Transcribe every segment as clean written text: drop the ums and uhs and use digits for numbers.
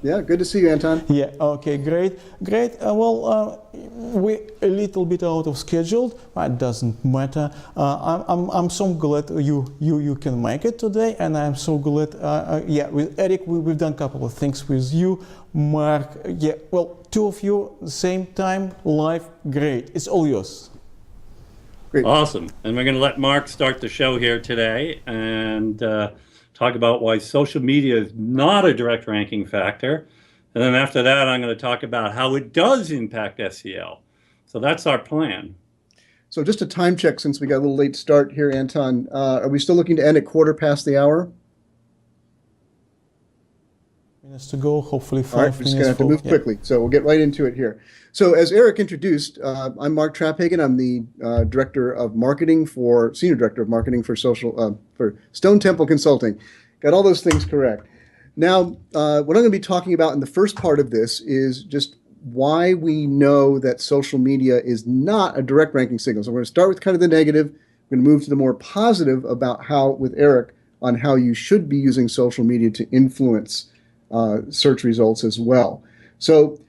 Yeah, good to see you, Anton. Yeah, okay, great, great. We're a little bit out of schedule, but it doesn't matter. I'm so glad you can make it today, and I'm so glad, yeah, with Eric, we've done a couple of things with you. Mark, yeah, well, two of you, same time, live, great. It's all yours. Great. Awesome. And we're going to let Mark start the show here today and talk about why social media is not a direct ranking factor. And then after that, I'm going to talk about how it does impact SEO. So that's our plan. So just a time check, since we got a little late start here, Anton. Are we still looking to end at 1:15? Minutes to go, hopefully 5 All right, we're just going to have to move quickly, so we'll get right into it here. So as Eric introduced, I'm Mark Traphagen. I'm the Senior Director of Marketing for for Stone Temple Consulting. Got all those things correct. Now, what I'm going to be talking about in the first part of this is just why we know that social media is not a direct ranking signal. So we're going to start with kind of the negative. We're going to move to the more positive about how, with Eric, on how you should be using social media to influence search results as well. So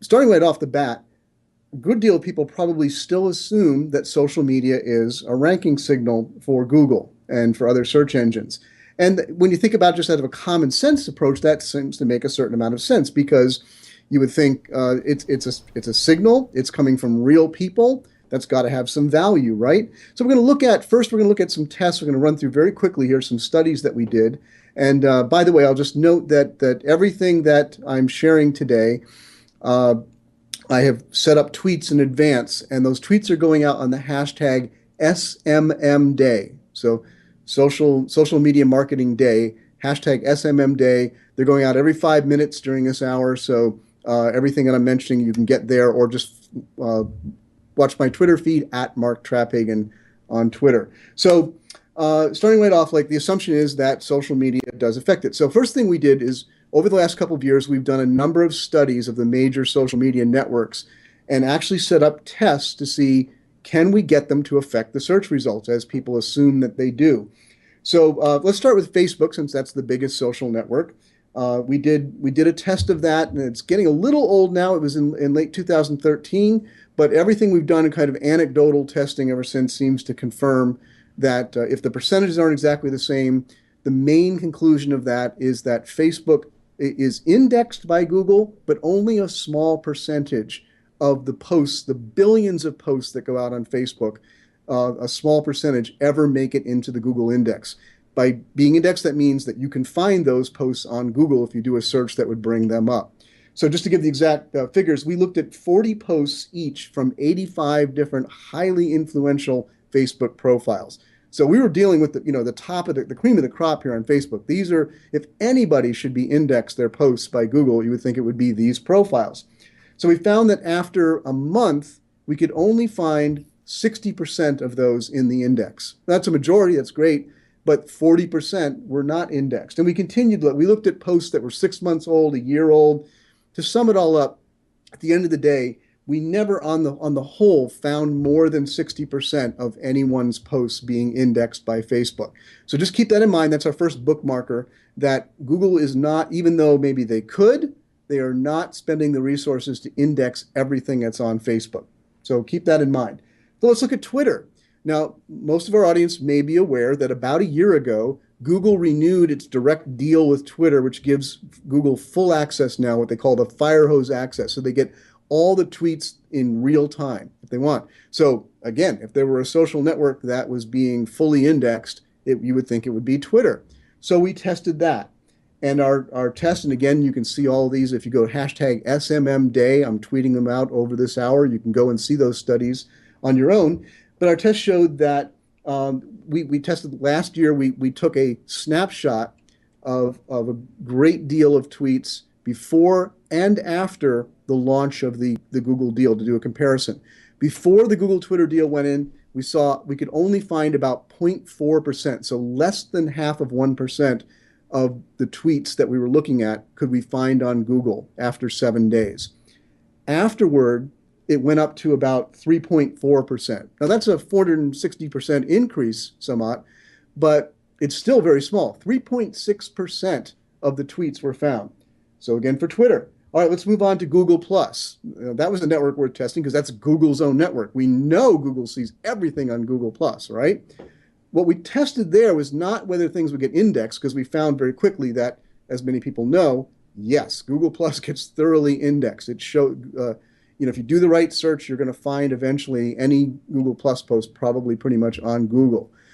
starting right off the bat, a good deal of people probably still assume that social media is a ranking signal for Google and for other search engines. And when you think about just out of a common sense approach, that seems to make a certain amount of sense, because you would think it's a signal, it's coming from real people, that's got to have some value, right? So we're going to look at some tests. We're going to run through very quickly here some studies that we did. And by the way, I'll just note that everything that I'm sharing today, I have set up tweets in advance, and those tweets are going out on the hashtag SMM So social media marketing day, hashtag SMM day. They're going out every 5 minutes during this hour. So everything that I'm mentioning, you can get there, or just watch my Twitter feed at Mark Traphagen on Twitter. So starting right off, like, the assumption is that social media does affect it. So first thing we did is, over the last couple of years, we've done a number of studies of the major social media networks and actually set up tests to see, can we get them to affect the search results, as people assume that they do. So let's start with Facebook, since that's the biggest social network. We did a test of that, and it's getting a little old now. It was in late 2013, but everything we've done in kind of anecdotal testing ever since seems to confirm that if the percentages aren't exactly the same, the main conclusion of that is that Facebook is indexed by Google, but only a small percentage of the posts, the billions of posts that go out on Facebook, a small percentage ever make it into the Google index. By being indexed, that means that you can find those posts on Google if you do a search that would bring them up. So just to give the exact figures, we looked at 40 posts each from 85 different highly influential Facebook profiles. So we were dealing with the top of the cream of the crop here on Facebook. These are, if anybody should be indexed their posts by Google, you would think it would be these profiles. So we found that after a month, we could only find 60% of those in the index. That's a majority, that's great, but 40% were not indexed. And we continued, we looked at posts that were 6 months old, a year old. To sum it all up, at the end of the day, we never on the whole found more than 60% of anyone's posts being indexed by Facebook. So just keep that in mind. That's our first bookmarker, that Google is not, even though maybe they could, they are not spending the resources to index everything that's on Facebook. So keep that in mind. So let's look at Twitter. Now, most of our audience may be aware that about a year ago, Google renewed its direct deal with Twitter, which gives Google full access now, what they call the fire hose access. So they get all the tweets in real time if they want. So again, if there were a social network that was being fully indexed, you would think it would be Twitter. So we tested that. And our test, and again, you can see all these if you go hashtag SMM day. I'm tweeting them out over this hour. You can go and see those studies on your own. But our test showed that we tested last year. We took a snapshot of a great deal of tweets before and after the launch of the Google deal to do a comparison. Before the Google Twitter deal went in, we saw we could only find about 0.4%, so less than half of 1% of the tweets that we were looking at could we find on Google after 7 days. Afterward, it went up to about 3.4%. Now that's a 460% increase somewhat, but it's still very small. 3.6% of the tweets were found. So again, for Twitter. All right, let's move on to Google Plus. That was the network we're testing because that's Google's own network. We know Google sees everything on Google Plus, right? What we tested there was not whether things would get indexed, because we found very quickly that, as many people know, yes, Google Plus gets thoroughly indexed. It showed, if you do the right search, you're going to find eventually any Google Plus post probably pretty much on Google.